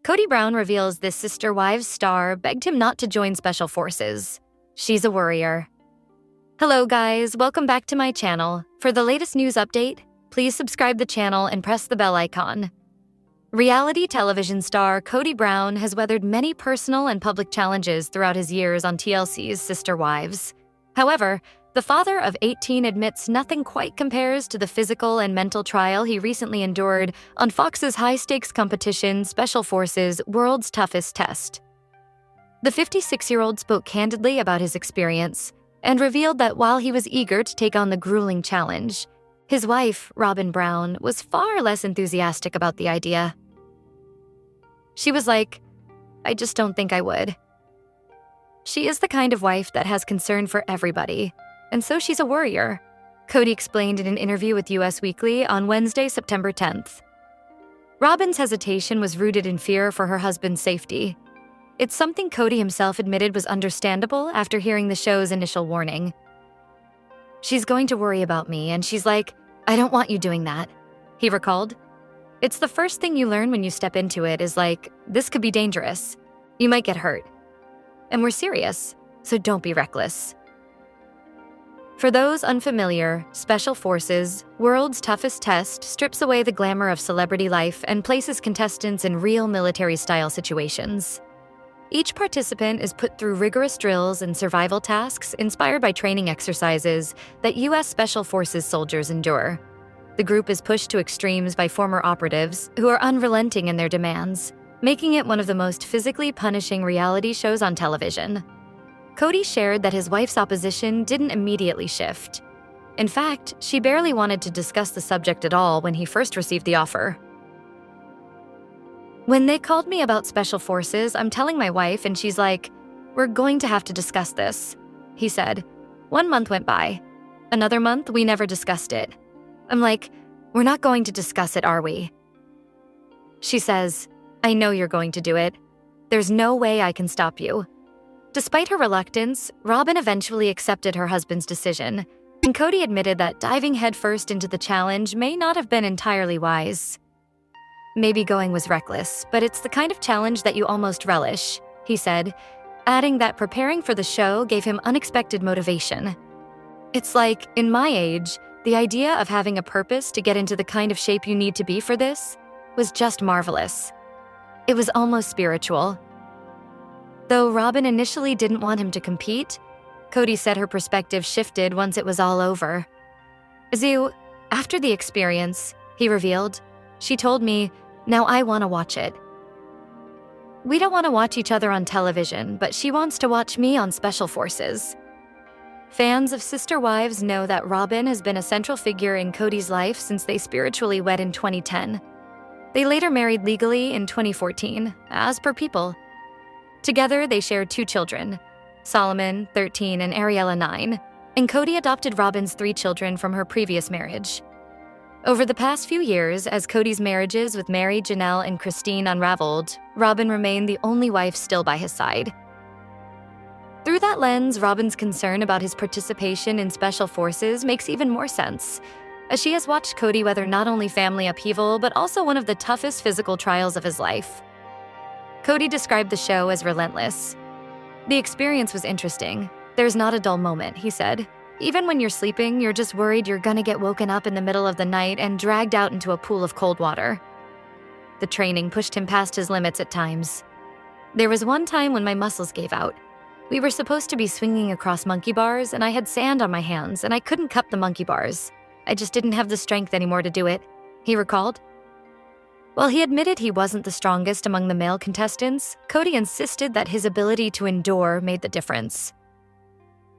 Kody Brown reveals this Sister Wives star begged him not to join Special Forces. She's a worrier. Hello guys, welcome back to my channel. For the latest news update, please subscribe the channel and press the bell icon. Reality television star Kody Brown has weathered many personal and public challenges throughout his years on TLC's Sister Wives. However, the father of 18 admits nothing quite compares to the physical and mental trial he recently endured on Fox's high-stakes competition Special Forces World's Toughest Test. The 56-year-old spoke candidly about his experience and revealed that while he was eager to take on the grueling challenge, his wife, Robyn Brown, was far less enthusiastic about the idea. She was like, "I just don't think I would." She is the kind of wife that has concern for everybody, and so she's a worrier, Kody explained in an interview with US Weekly on Wednesday, September 10th. Robyn's hesitation was rooted in fear for her husband's safety. It's something Kody himself admitted was understandable after hearing the show's initial warning. "She's going to worry about me, and she's like, I don't want you doing that," he recalled. "It's the first thing you learn when you step into it is like, this could be dangerous. You might get hurt. And we're serious, so don't be reckless." For those unfamiliar, Special Forces, World's Toughest Test strips away the glamour of celebrity life and places contestants in real military-style situations. Each participant is put through rigorous drills and survival tasks inspired by training exercises that U.S. Special Forces soldiers endure. The group is pushed to extremes by former operatives who are unrelenting in their demands, making it one of the most physically punishing reality shows on television. Kody shared that his wife's opposition didn't immediately shift. In fact, she barely wanted to discuss the subject at all when he first received the offer. "When they called me about Special Forces, I'm telling my wife and she's like, we're going to have to discuss this," he said. "1 month went by. Another month, we never discussed it. I'm like, we're not going to discuss it, are we?" She says, "I know you're going to do it. There's no way I can stop you." Despite her reluctance, Robyn eventually accepted her husband's decision, and Kody admitted that diving headfirst into the challenge may not have been entirely wise. "Maybe going was reckless, but it's the kind of challenge that you almost relish," he said, adding that preparing for the show gave him unexpected motivation. "It's like, in my age, the idea of having a purpose to get into the kind of shape you need to be for this was just marvelous. It was almost spiritual." Though Robyn initially didn't want him to compete, Kody said her perspective shifted once it was all over. After the experience," he revealed, "she told me, now I want to watch it. We don't want to watch each other on television, but she wants to watch me on Special Forces." Fans of Sister Wives know that Robyn has been a central figure in Kody's life since they spiritually wed in 2010. They later married legally in 2014, as per People. Together, they shared 2 children, Solomon, 13, and Ariella, 9, and Kody adopted Robyn's 3 children from her previous marriage. Over the past few years, as Kody's marriages with Mary, Janelle, and Christine unraveled, Robyn remained the only wife still by his side. Through that lens, Robyn's concern about his participation in Special Forces makes even more sense, as she has watched Kody weather not only family upheaval, but also one of the toughest physical trials of his life. Kody described the show as relentless. "The experience was interesting. There's not a dull moment," he said. "Even when you're sleeping, you're just worried you're gonna get woken up in the middle of the night and dragged out into a pool of cold water." The training pushed him past his limits at times. "There was one time when my muscles gave out. We were supposed to be swinging across monkey bars, and I had sand on my hands, and I couldn't cup the monkey bars. I just didn't have the strength anymore to do it," he recalled. While he admitted he wasn't the strongest among the male contestants, Kody insisted that his ability to endure made the difference.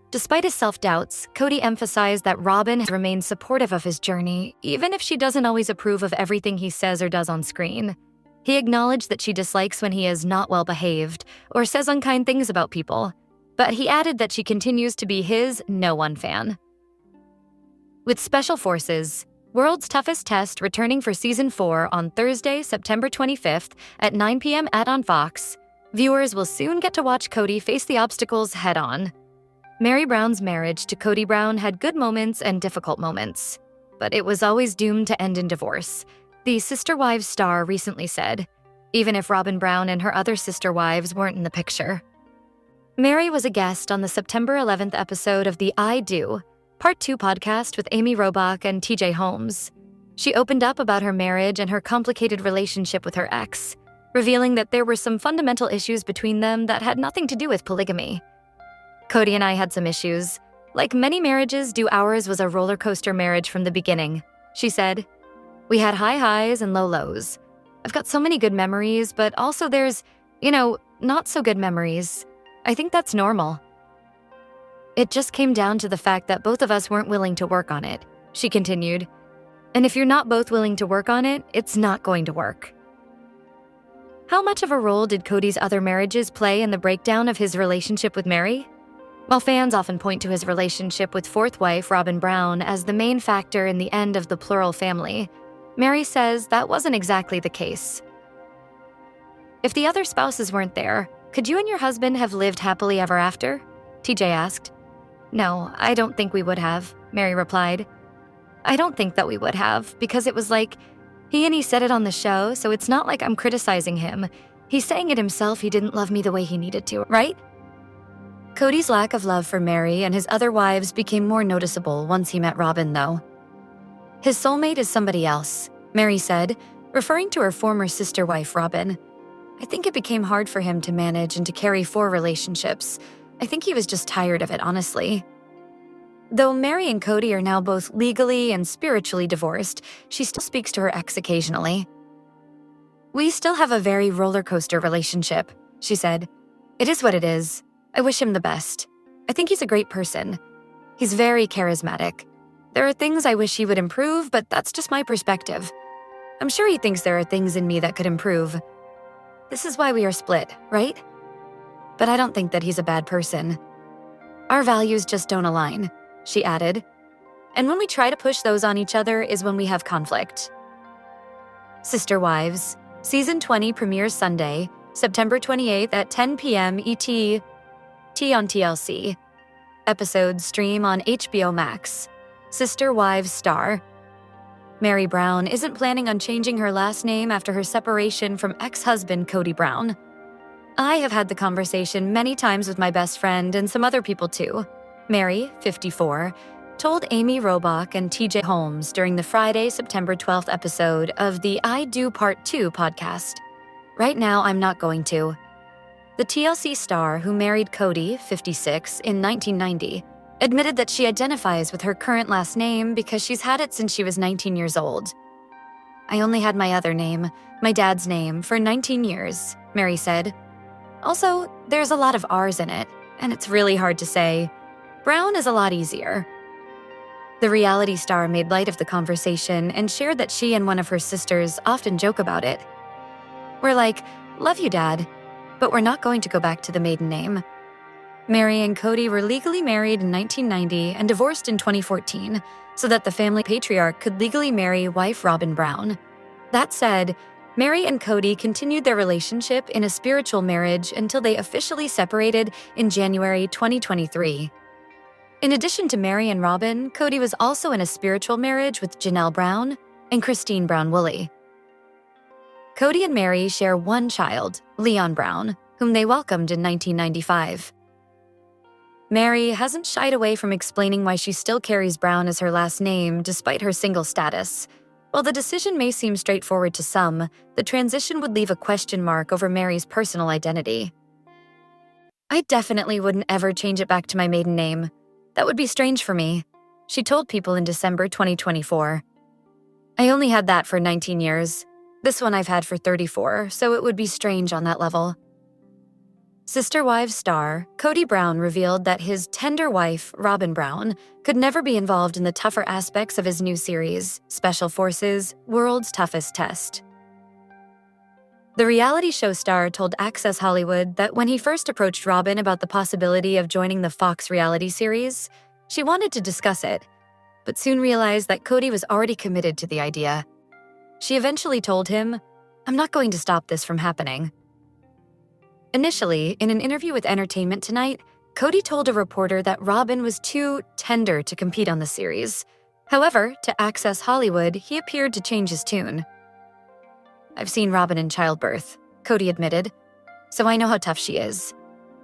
Despite his self-doubts, Kody emphasized that Robyn has remained supportive of his journey, even if she doesn't always approve of everything he says or does on screen. He acknowledged that she dislikes when he is not well-behaved or says unkind things about people, but he added that she continues to be his no one fan. With Special Forces, World's Toughest Test returning for Season 4 on Thursday, September 25th at 9 p.m. on Fox, viewers will soon get to watch Kody face the obstacles head-on. Mary Brown's marriage to Kody Brown had good moments and difficult moments, but it was always doomed to end in divorce, the Sister Wives star recently said. even if Robyn Brown and her other sister wives weren't in the picture. Mary was a guest on the September 11th episode of the I Do, Part 2 podcast with Amy Robach and TJ Holmes. She opened up about her marriage and her complicated relationship with her ex, revealing that there were some fundamental issues between them that had nothing to do with polygamy. Kody and I had some issues. Like many marriages do, ours was a roller coaster marriage from the beginning, she said. We had high highs and low lows. I've got so many good memories, but also there's, not so good memories. I think that's normal. It just came down to the fact that both of us weren't willing to work on it, she continued. And if you're not both willing to work on it, it's not going to work. How much of a role did Kody's other marriages play in the breakdown of his relationship with Mary? While fans often point to his relationship with fourth wife Robyn Brown as the main factor in the end of the plural family, Mary says that wasn't exactly the case. If the other spouses weren't there, could you and your husband have lived happily ever after? TJ asked. No, I don't think we would have, Mary replied. I don't think that we would have, because it was like, he said it on the show, so it's not like I'm criticizing him. He's saying it himself, he didn't love me the way he needed to, right? Kody's lack of love for Mary and his other wives became more noticeable once he met Robyn, though. His soulmate is somebody else, Mary said, referring to her former sister wife, Robyn. I think it became hard for him to manage and to carry 4 relationships. I think he was just tired of it, honestly. Though Mary and Kody are now both legally and spiritually divorced, she still speaks to her ex occasionally. We still have a very roller coaster relationship, she said. It is what it is. I wish him the best. I think he's a great person. He's very charismatic. There are things I wish he would improve, but that's just my perspective. I'm sure he thinks there are things in me that could improve. This is why we are split, right? But I don't think that he's a bad person. Our values just don't align, she added. And when we try to push those on each other is when we have conflict. Sister Wives, Season 20 premieres Sunday, September 28th at 10 p.m. ET on TLC. Episodes stream on HBO Max. Sister Wives star. Mary Brown isn't planning on changing her last name after her separation from ex-husband Kody Brown. I have had the conversation many times with my best friend and some other people too. Mary, 54, told Amy Robach and TJ Holmes during the Friday, September 12th episode of the I Do Part 2 podcast. Right now, I'm not going to. The TLC star who married Kody, 56, in 1990, admitted that she identifies with her current last name because she's had it since she was 19 years old. I only had my other name, my dad's name, for 19 years, Mary said. Also, there's a lot of R's in it, and it's really hard to say. Brown is a lot easier. The reality star made light of the conversation and shared that she and one of her sisters often joke about it. We're like, love you, Dad, but we're not going to go back to the maiden name. Mary and Kody were legally married in 1990 and divorced in 2014, so that the family patriarch could legally marry wife Robyn Brown. That said, Mary and Kody continued their relationship in a spiritual marriage until they officially separated in January 2023. In addition to Mary and Robyn, Kody was also in a spiritual marriage with Janelle Brown and Christine Brown-Woolley. Kody and Mary share one child, Leon Brown, whom they welcomed in 1995. Mary hasn't shied away from explaining why she still carries Brown as her last name despite her single status. While the decision may seem straightforward to some, the transition would leave a question mark over Mary's personal identity. I definitely wouldn't ever change it back to my maiden name. That would be strange for me, she told People in December 2024. I only had that for 19 years. This one I've had for 34, so it would be strange on that level. Sister Wives star Kody Brown revealed that his tender wife, Robyn Brown, could never be involved in the tougher aspects of his new series, Special Forces: World's Toughest Test. The reality show star told Access Hollywood that when he first approached Robyn about the possibility of joining the Fox reality series, she wanted to discuss it, but soon realized that Kody was already committed to the idea. She eventually told him, "I'm not going to stop this from happening." Initially, in an interview with Entertainment Tonight, Kody told a reporter that Robyn was too tender to compete on the series. However, to Access Hollywood, he appeared to change his tune. I've seen Robyn in childbirth, Kody admitted, so I know how tough she is.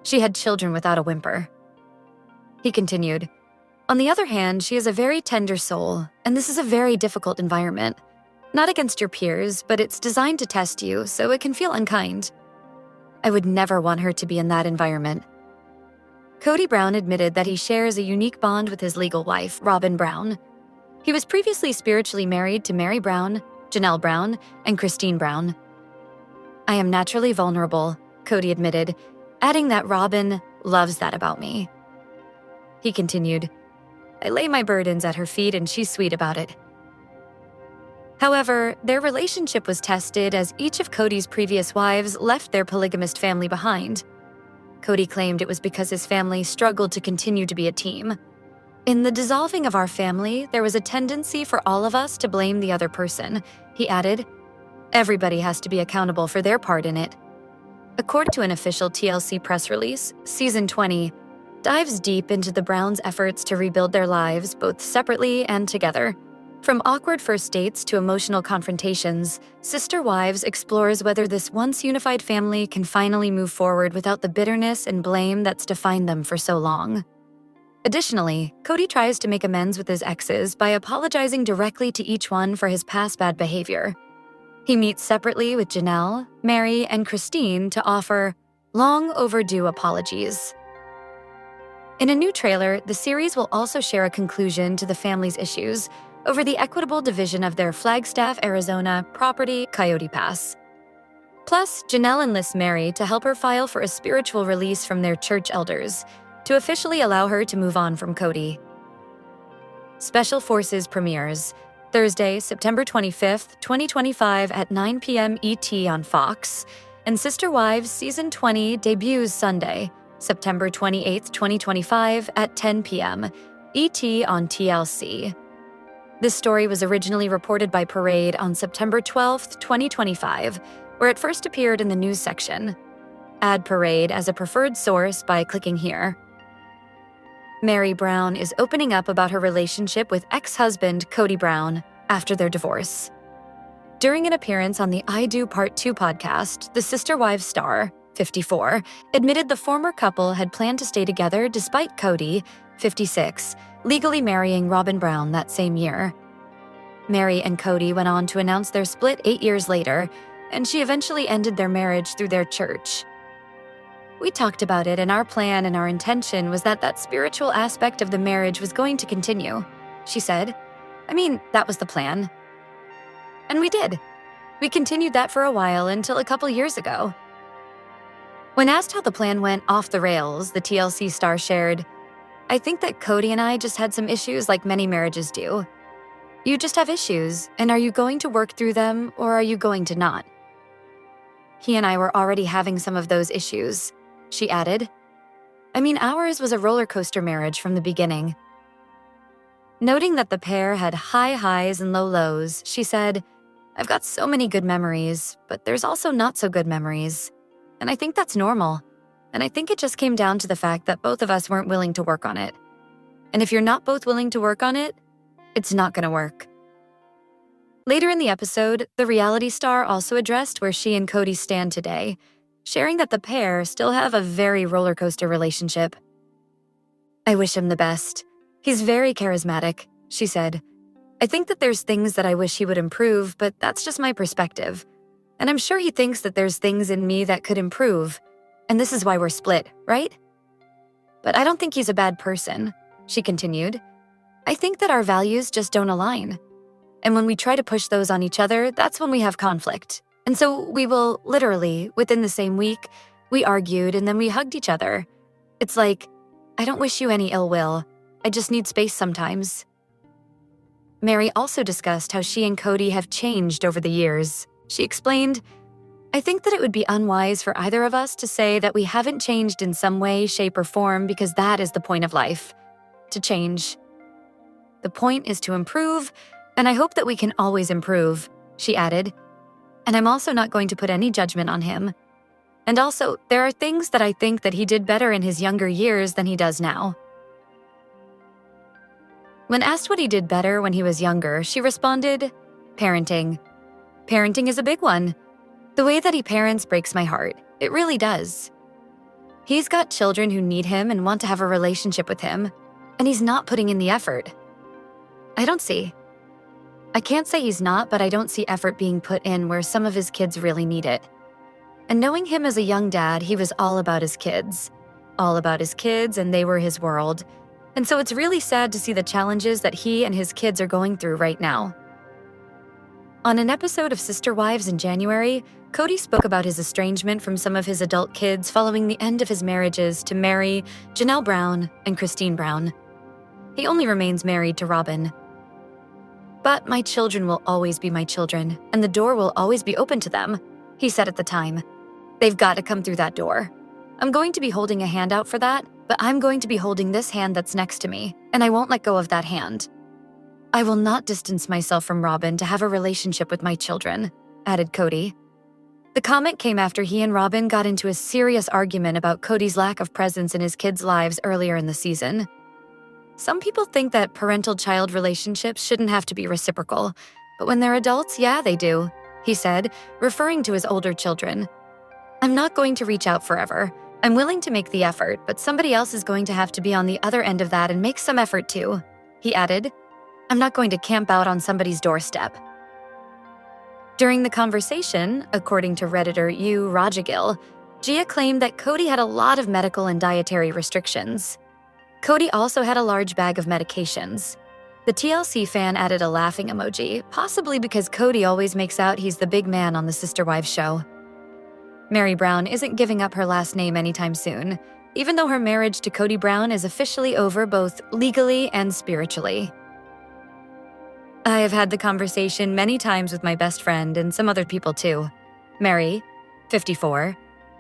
She had children without a whimper. He continued, on the other hand, she is a very tender soul, and this is a very difficult environment. Not against your peers, but it's designed to test you, so it can feel unkind. I would never want her to be in that environment. Kody Brown admitted that he shares a unique bond with his legal wife, Robyn Brown. He was previously spiritually married to Mary Brown, Janelle Brown, and Christine Brown. I am naturally vulnerable, Kody admitted, adding that Robyn loves that about me. He continued, I lay my burdens at her feet and she's sweet about it. However, their relationship was tested as each of Kody's previous wives left their polygamist family behind. Kody claimed it was because his family struggled to continue to be a team. In the dissolving of our family, there was a tendency for all of us to blame the other person, he added. Everybody has to be accountable for their part in it. According to an official TLC press release, Season 20 dives deep into the Browns' efforts to rebuild their lives both separately and together. From awkward first dates to emotional confrontations, Sister Wives explores whether this once unified family can finally move forward without the bitterness and blame that's defined them for so long. Additionally, Kody tries to make amends with his exes by apologizing directly to each one for his past bad behavior. He meets separately with Janelle, Mary, and Christine to offer long overdue apologies. In a new trailer, the series will also share a conclusion to the family's issues over the equitable division of their Flagstaff, Arizona property, Coyote Pass. Plus, Janelle enlists Mary to help her file for a spiritual release from their church elders to officially allow her to move on from Kody. Special Forces premieres Thursday, September 25th, 2025 at 9 p.m. ET on Fox, and Sister Wives Season 20 debuts Sunday, September 28th, 2025 at 10 p.m. ET on TLC. This story was originally reported by Parade on September 12th, 2025, where it first appeared in the news section. Add Parade as a preferred source by clicking here. Mary Brown is opening up about her relationship with ex-husband Kody Brown after their divorce. During an appearance on the I Do Part 2 podcast, the Sister Wives star, 54, admitted the former couple had planned to stay together despite Kody, 56, legally marrying Robyn Brown that same year. Mary and Kody went on to announce their split 8 years later, and she eventually ended their marriage through their church. We talked about it, and our plan and our intention was that spiritual aspect of the marriage was going to continue, she said. I mean, that was the plan. And we did. We continued that for a while until a couple years ago. When asked how the plan went off the rails, the TLC star shared, I think that Kody and I just had some issues like many marriages do. You just have issues, and are you going to work through them, or are you going to not? He and I were already having some of those issues, she added. I mean, ours was a roller coaster marriage from the beginning. Noting that the pair had high highs and low lows, she said, I've got so many good memories, but there's also not so good memories. And I think that's normal. And I think it just came down to the fact that both of us weren't willing to work on it. And if you're not both willing to work on it, it's not going to work. Later in the episode, the reality star also addressed where she and Kody stand today, sharing that the pair still have a very roller coaster relationship. I wish him the best. He's very charismatic, she said. I think that there's things that I wish he would improve, but that's just my perspective. And I'm sure he thinks that there's things in me that could improve. And this is why we're split, right? But I don't think he's a bad person, she continued. I think that our values just don't align. And when we try to push those on each other, that's when we have conflict. And so we will, literally, within the same week, we argued and then we hugged each other. It's like, I don't wish you any ill will. I just need space sometimes. Mary also discussed how she and Kody have changed over the years. She explained, I think that it would be unwise for either of us to say that we haven't changed in some way, shape, or form because that is the point of life, to change. The point is to improve, and I hope that we can always improve, she added. And I'm also not going to put any judgment on him. And also, there are things that I think that he did better in his younger years than he does now. When asked what he did better when he was younger, she responded, parenting. Parenting is a big one. The way that he parents breaks my heart. It really does. He's got children who need him and want to have a relationship with him, and he's not putting in the effort. I can't say he's not, but I don't see effort being put in where some of his kids really need it. And knowing him as a young dad, he was all about his kids. All about his kids, and they were his world. And so it's really sad to see the challenges that he and his kids are going through right now. On an episode of Sister Wives in January, Kody spoke about his estrangement from some of his adult kids following the end of his marriages to Mary, Janelle Brown, and Christine Brown. He only remains married to Robyn. "But my children will always be my children, and the door will always be open to them," he said at the time. "They've got to come through that door. I'm going to be holding a hand out for that, but I'm going to be holding this hand that's next to me, and I won't let go of that hand. I will not distance myself from Robyn to have a relationship with my children," added Kody. The comment came after he and Robyn got into a serious argument about Kody's lack of presence in his kids' lives earlier in the season. Some people think that parental-child relationships shouldn't have to be reciprocal, but when they're adults, yeah, they do, he said, referring to his older children. "I'm not going to reach out forever. I'm willing to make the effort, but somebody else is going to have to be on the other end of that and make some effort too," he added. "I'm not going to camp out on somebody's doorstep." During the conversation, according to Redditor Rajagill, Gia claimed that Kody had a lot of medical and dietary restrictions. Kody also had a large bag of medications. The TLC fan added a laughing emoji, possibly because Kody always makes out he's the big man on the Sister Wives show. Mary Brown isn't giving up her last name anytime soon, even though her marriage to Kody Brown is officially over both legally and spiritually. "I have had the conversation many times with my best friend and some other people too," Mary, 54,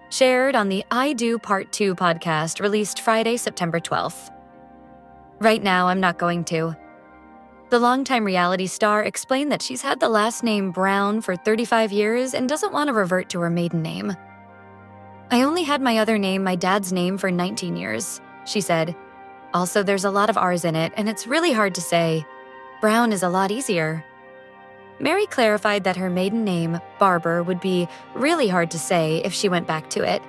shared on the I Do Part 2 podcast released Friday, September 12th. "Right now, I'm not going to." The longtime reality star explained that she's had the last name Brown for 35 years and doesn't want to revert to her maiden name. "I only had my other name, my dad's name, for 19 years, she said. "Also, there's a lot of R's in it, and it's really hard to say. Brown is a lot easier." Mary clarified that her maiden name, Barber, would be really hard to say if she went back to it.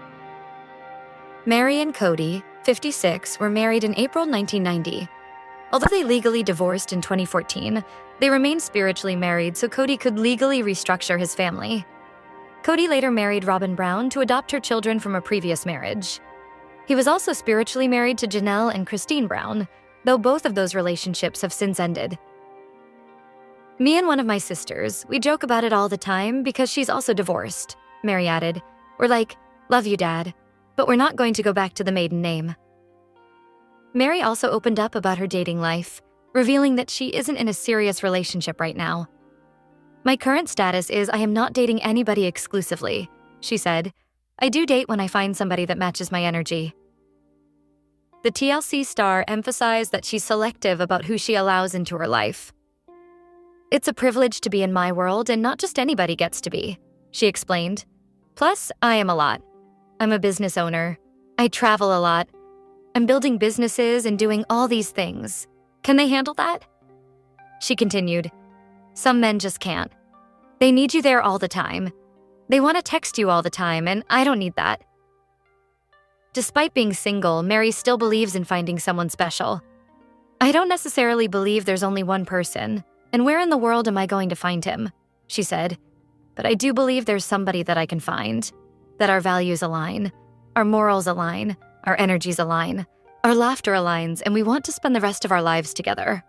Mary and Kody, 56, were married in April 1990. Although they legally divorced in 2014, they remained spiritually married so Kody could legally restructure his family. Kody later married Robyn Brown to adopt her children from a previous marriage. He was also spiritually married to Janelle and Christine Brown, though both of those relationships have since ended. "Me and one of my sisters, we joke about it all the time because she's also divorced," Mary added. "We're like, 'Love you, Dad,' but we're not going to go back to the maiden name." Mary also opened up about her dating life, revealing that she isn't in a serious relationship right now. "My current status is I am not dating anybody exclusively," she said. "I do date when I find somebody that matches my energy." The TLC star emphasized that she's selective about who she allows into her life. "It's a privilege to be in my world, and not just anybody gets to be," she explained. "Plus, I am a lot. I'm a business owner. I travel a lot. I'm building businesses and doing all these things. Can they handle that?" She continued, "Some men just can't. They need you there all the time. They want to text you all the time, and I don't need that." Despite being single, Mary still believes in finding someone special. "I don't necessarily believe there's only one person, and where in the world am I going to find him?" she said. "But I do believe there's somebody that I can find, that our values align, our morals align, our energies align, our laughter aligns, and we want to spend the rest of our lives together."